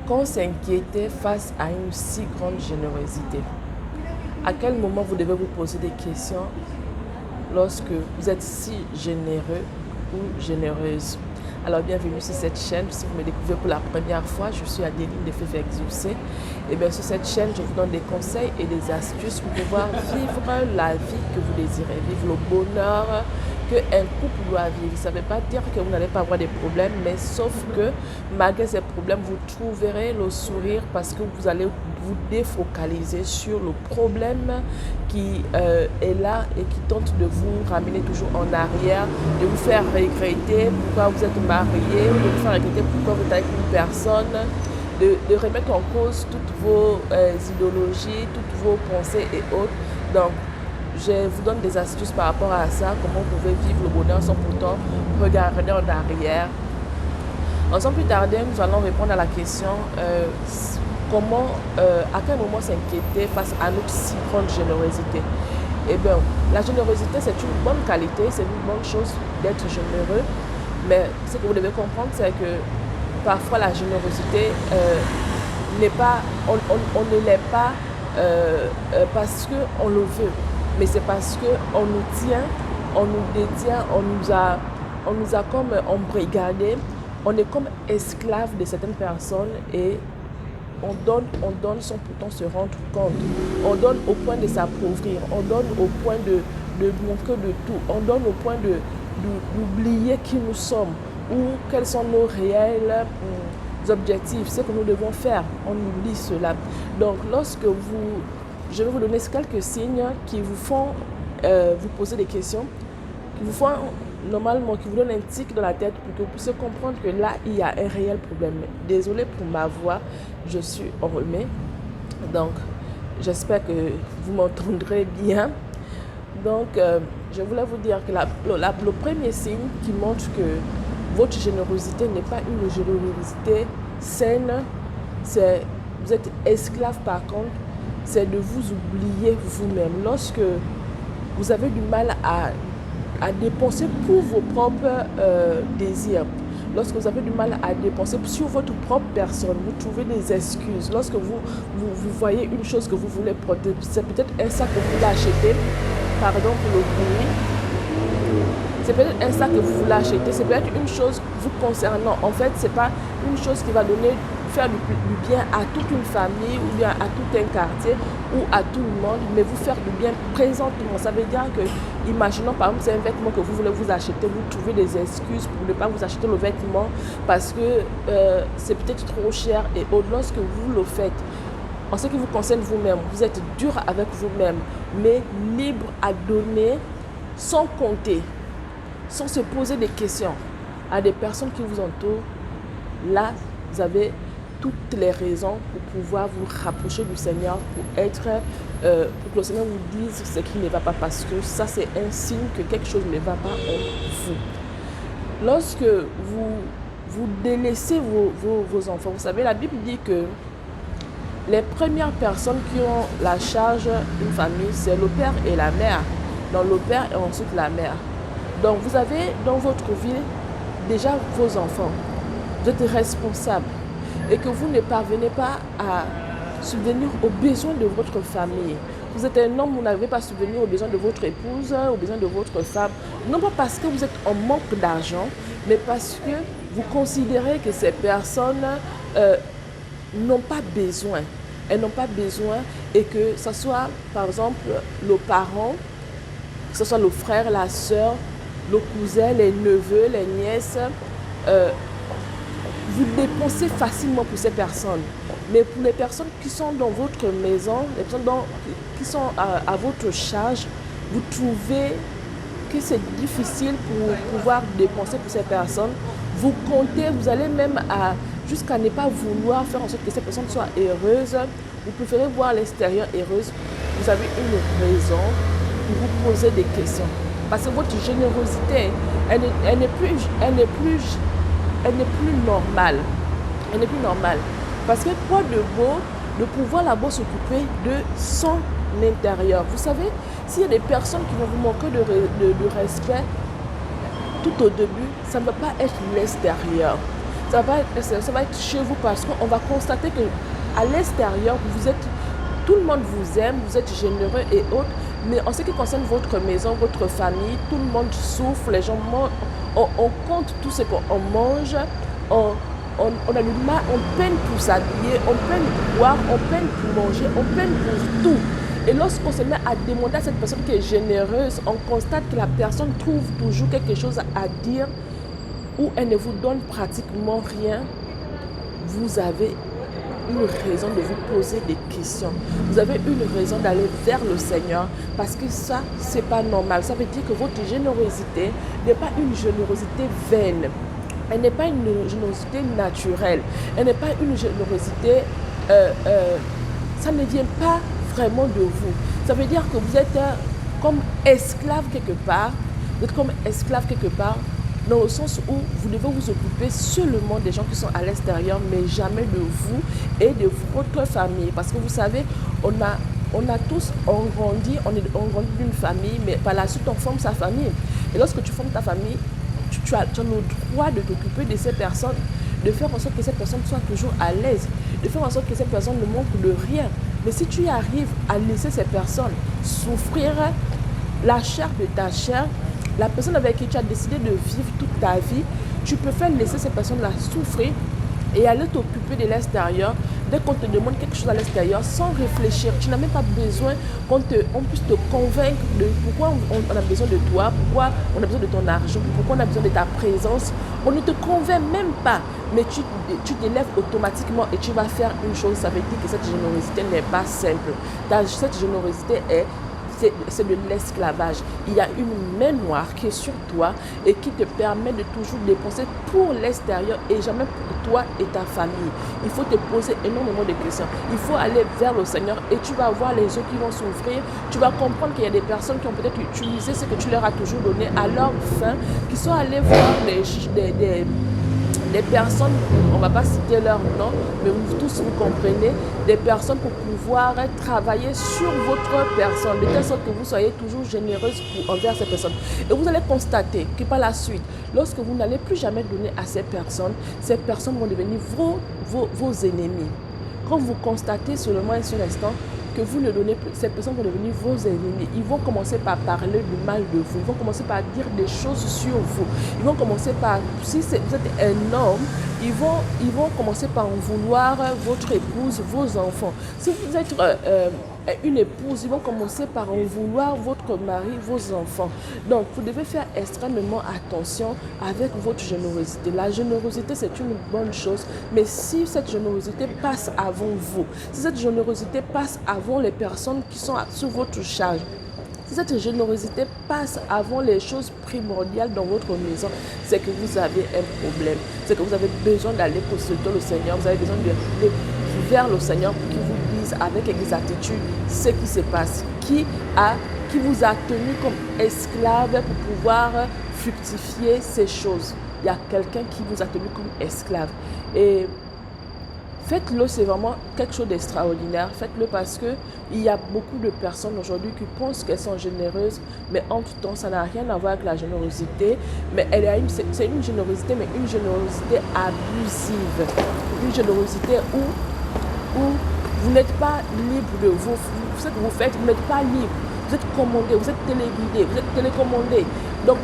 quand s'inquiéter face à une si grande générosité? À quel moment vous devez vous poser des questions lorsque vous êtes si généreux ou généreuse? Alors bienvenue sur cette chaîne. Si vous me découvrez pour la première fois, je suis Adéline de Feu Exaucé. Et bien sur cette chaîne, je vous donne des conseils et des astuces pour pouvoir vivre la vie que vous désirez, vivre le bonheur qu'un couple doit vivre. Ça ne veut pas dire que vous n'allez pas avoir des problèmes, mais sauf que malgré ces problèmes, vous trouverez le sourire parce que vous allez vous défocaliser sur le problème qui est là et qui tente de vous ramener toujours en arrière, de vous faire regretter pourquoi vous êtes marié, de vous faire regretter pourquoi vous êtes avec une personne, de remettre en cause toutes vos idéologies, toutes vos pensées et autres. Donc, je vous donne des astuces par rapport à ça, comment vous pouvez vivre le bonheur sans pourtant regarder en arrière. Sans plus tarder, nous allons répondre à la question à quel moment s'inquiéter face à notre si grande générosité. Eh bien, la générosité, c'est une bonne qualité, c'est une bonne chose d'être généreux, mais ce que vous devez comprendre, c'est que parfois la générosité n'est pas, on ne l'est pas parce qu'on le veut. Mais c'est parce qu'on nous tient, on nous détient, on nous a comme embrigadés, on est comme esclaves de certaines personnes et on donne sans pourtant se rendre compte. On donne au point de s'appauvrir, on donne au point de manquer de tout, on donne au point d'oublier qui nous sommes ou quels sont nos réels objectifs, ce que nous devons faire. On oublie cela. Donc je vais vous donner quelques signes qui vous font vous poser des questions, qui vous font normalement, qui vous donnent un tic dans la tête pour que vous puissiez comprendre que là, il y a un réel problème. Désolée pour ma voix, je suis enrhumée. Donc, j'espère que vous m'entendrez bien. Donc, je voulais vous dire que le premier signe qui montre que votre générosité n'est pas une générosité saine, c'est vous êtes esclave par contre, c'est de vous oublier vous-même. Lorsque vous avez du mal à dépenser pour vos propres désirs, lorsque vous avez du mal à dépenser sur votre propre personne, vous trouvez des excuses. Lorsque vous voyez une chose que vous voulez porter, c'est peut-être un sac que vous voulez acheter, pardon pour le bruit, c'est peut-être un sac que vous voulez acheter, c'est peut-être une chose vous concernant. En fait, ce n'est pas une chose qui va faire du bien à toute une famille ou bien à tout un quartier ou à tout le monde, mais vous faire du bien présentement. Ça veut dire que, imaginons par exemple, c'est un vêtement que vous voulez vous acheter, vous trouvez des excuses pour ne pas vous acheter le vêtement parce que c'est peut-être trop cher et lorsque vous le faites, en ce qui vous concerne vous-même, vous êtes dur avec vous-même, mais libre à donner sans compter, sans se poser des questions à des personnes qui vous entourent. Là, vous avez toutes les raisons pour pouvoir vous rapprocher du Seigneur, pour que le Seigneur vous dise ce qui ne va pas, parce que ça, c'est un signe que quelque chose ne va pas en vous. Lorsque vous délaissez vos enfants, vous savez, la Bible dit que les premières personnes qui ont la charge d'une famille, c'est le père et la mère. Donc le père et ensuite la mère. Donc vous avez dans votre vie déjà vos enfants. Vous êtes responsable et que vous ne parvenez pas à subvenir aux besoins de votre famille. Vous êtes un homme, vous n'arrivez pas à subvenir aux besoins de votre épouse, aux besoins de votre femme. Non pas parce que vous êtes en manque d'argent, mais parce que vous considérez que ces personnes n'ont pas besoin. Elles n'ont pas besoin et que ce soit par exemple le parent, que ce soit le frère, la soeur, le cousin, les neveux, les nièces, vous dépensez facilement pour ces personnes. Mais pour les personnes qui sont dans votre maison, les personnes qui sont à votre charge, vous trouvez que c'est difficile pour pouvoir dépenser pour ces personnes. Vous comptez, vous allez même jusqu'à ne pas vouloir faire en sorte que ces personnes soient heureuses. Vous préférez voir l'extérieur heureuse. Vous avez une raison pour vous poser des questions. Parce que votre générosité, elle n'est plus normale. Elle n'est plus normale. Parce que quoi de beau de pouvoir là-bas s'occuper de son intérieur. Vous savez, s'il y a des personnes qui vont vous manquer de respect tout au début, ça ne va pas être l'extérieur. ça va être chez vous parce qu'on va constater que à l'extérieur, tout le monde vous aime, vous êtes généreux et autres, mais en ce qui concerne votre maison, votre famille, tout le monde souffre, les gens mangent, on compte tout ce qu'on mange, on a du mal, on peine pour s'habiller, on peine pour boire, on peine pour manger, on peine pour tout. Et lorsqu'on se met à demander à cette personne qui est généreuse, on constate que la personne trouve toujours quelque chose à dire ou elle ne vous donne pratiquement rien. Vous avez une raison de vous poser des questions. Vous avez une raison d'aller vers le Seigneur parce que ça, c'est pas normal. Ça veut dire que votre générosité n'est pas une générosité vaine. Elle n'est pas une générosité naturelle. Elle n'est pas une générosité... ça ne vient pas vraiment de vous. Ça veut dire que vous êtes comme esclave quelque part. Vous êtes comme esclave quelque part dans le sens où vous devez vous occuper seulement des gens qui sont à l'extérieur, mais jamais de vous et de votre famille. Parce que vous savez, on a tous grandi, on grandit d'une famille, mais par la suite, on forme sa famille. Et lorsque tu formes ta famille, tu as le droit de t'occuper de ces personnes, de faire en sorte que ces personnes soient toujours à l'aise, de faire en sorte que ces personnes ne manquent de rien. Mais si tu arrives à laisser ces personnes souffrir la chair de ta chair, la personne avec qui tu as décidé de vivre toute ta vie, tu peux faire laisser ces personnes-là souffrir et aller t'occuper de l'extérieur. Dès qu'on te demande quelque chose à l'extérieur, sans réfléchir, tu n'as même pas besoin qu'on puisse te convaincre de pourquoi on a besoin de toi, pourquoi on a besoin de ton argent, pourquoi on a besoin de ta présence. On ne te convainc même pas, mais tu t'élèves automatiquement et tu vas faire une chose. Ça veut dire que cette générosité n'est pas simple. Cette générosité c'est de l'esclavage. Il y a une main noire qui est sur toi et qui te permet de toujours dépenser pour l'extérieur et jamais pour toi et ta famille. Il faut te poser énormément de questions. Il faut aller vers le Seigneur et tu vas voir les autres qui vont souffrir. Tu vas comprendre qu'il y a des personnes qui ont peut-être utilisé ce que tu leur as toujours donné à leur fin, qui sont allés voir des personnes, on ne va pas citer leur nom, mais vous tous vous comprenez, des personnes pour pouvoir travailler sur votre personne, de telle sorte que vous soyez toujours généreuse envers ces personnes. Et vous allez constater que par la suite, lorsque vous n'allez plus jamais donner à ces personnes vont devenir vos ennemis. Quand vous constatez seulement un seul instant que vous ne donnez plus, ces personnes vont devenir vos ennemis. Ils vont commencer par parler du mal de vous. Ils vont commencer par dire des choses sur vous. Ils vont commencer par, si vous êtes un homme, ils vont commencer par en vouloir votre épouse, vos enfants. Si vous êtes une épouse, ils vont commencer par en vouloir votre mari, vos enfants. Donc, vous devez faire extrêmement attention avec votre générosité. La générosité, c'est une bonne chose, mais si cette générosité passe avant vous, si cette générosité passe avant les personnes qui sont sous votre charge, si cette générosité passe avant les choses primordiales dans votre maison, c'est que vous avez un problème. C'est que vous avez besoin d'aller consulter le Seigneur. Vous avez besoin d'aller vers le Seigneur pour qu'il vous dise avec exactitude ce qui se passe. Qui vous a tenu comme esclave pour pouvoir fructifier ces choses. Il y a quelqu'un qui vous a tenu comme esclave. Et faites-le, c'est vraiment quelque chose d'extraordinaire. Faites-le parce qu'il y a beaucoup de personnes aujourd'hui qui pensent qu'elles sont généreuses, mais en tout temps, ça n'a rien à voir avec la générosité. Mais c'est une générosité, mais une générosité abusive. Une générosité où vous n'êtes pas libre de vous. Ce que vous faites, vous n'êtes pas libre. Vous êtes commandé, vous êtes téléguidé, vous êtes télécommandé. Donc,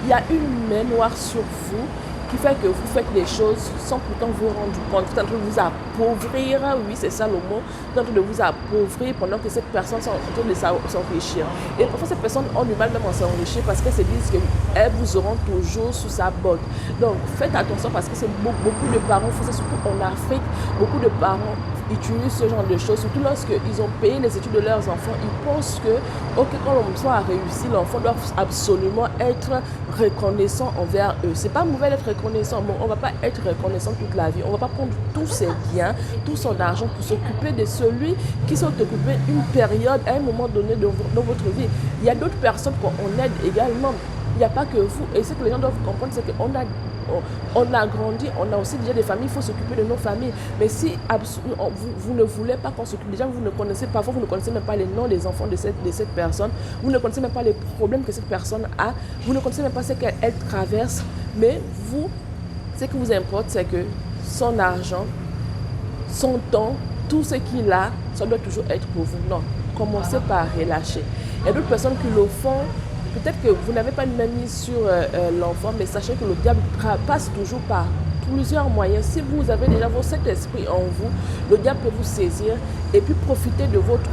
il y a une main noire sur vous qui fait que vous faites des choses sans pourtant vous rendre compte. Vous êtes en train de vous appauvrir, oui c'est ça le mot, vous êtes en train de vous appauvrir pendant que cette personne est en train de s'enrichir. Et parfois ces personnes ont du mal même à s'enrichir parce qu'elles se disent qu'elles vous auront toujours sous sa botte. Donc faites attention parce que c'est beaucoup de parents font ça, surtout en Afrique, beaucoup de parents utilisent ce genre de choses, surtout lorsqu'ils ont payé les études de leurs enfants, ils pensent que quand l'enfant a réussi, l'enfant doit absolument être reconnaissant envers eux. C'est pas mauvais d'être reconnaissant, mais on ne va pas être reconnaissant toute la vie. On ne va pas prendre tous ses biens, tout son argent pour s'occuper de celui qui s'est occupé une période, à un moment donné dans votre vie. Il y a d'autres personnes qu'on aide également. Il n'y a pas que vous. Et ce que les gens doivent comprendre, c'est qu'on a grandi, on a aussi déjà des familles, il faut s'occuper de nos familles. Mais si vous ne voulez pas qu'on s'occupe, déjà vous ne connaissez pas, vous ne connaissez même pas les noms des enfants de cette personne, vous ne connaissez même pas les problèmes que cette personne a, vous ne connaissez même pas ce qu'elle traverse, mais vous Ce qui vous importe, c'est que son argent, son temps, tout ce qu'il a, ça doit toujours être pour vous. Non, commencez par relâcher. Il y a d'autres personnes qui le font. Peut-être que vous n'avez pas une main mise sur l'enfant, mais sachez que le diable passe toujours par plusieurs moyens. Si vous avez déjà cet esprit en vous, le diable peut vous saisir et puis profiter de votre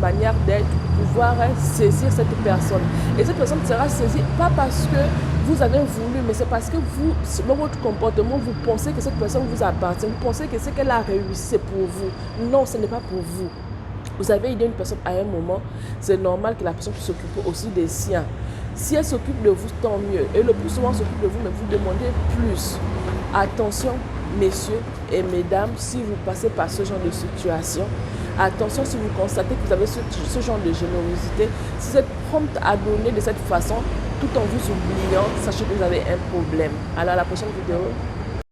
manière d'être pour pouvoir saisir cette personne. Et cette personne sera saisie pas parce que vous avez voulu, mais c'est parce que vous, dans votre comportement, vous pensez que cette personne vous appartient. Vous pensez que ce qu'elle a réussi, c'est pour vous. Non, ce n'est pas pour vous. Vous avez aidé une personne à un moment, c'est normal que la personne puisse s'occuper aussi des siens. Si elle s'occupe de vous, tant mieux. Et le plus souvent, elle s'occupe de vous, mais vous demandez plus. Attention, messieurs et mesdames, si vous passez par ce genre de situation, attention si vous constatez que vous avez ce genre de générosité, si vous êtes prompte à donner de cette façon, tout en vous oubliant, sachez que vous avez un problème. Alors à la prochaine vidéo.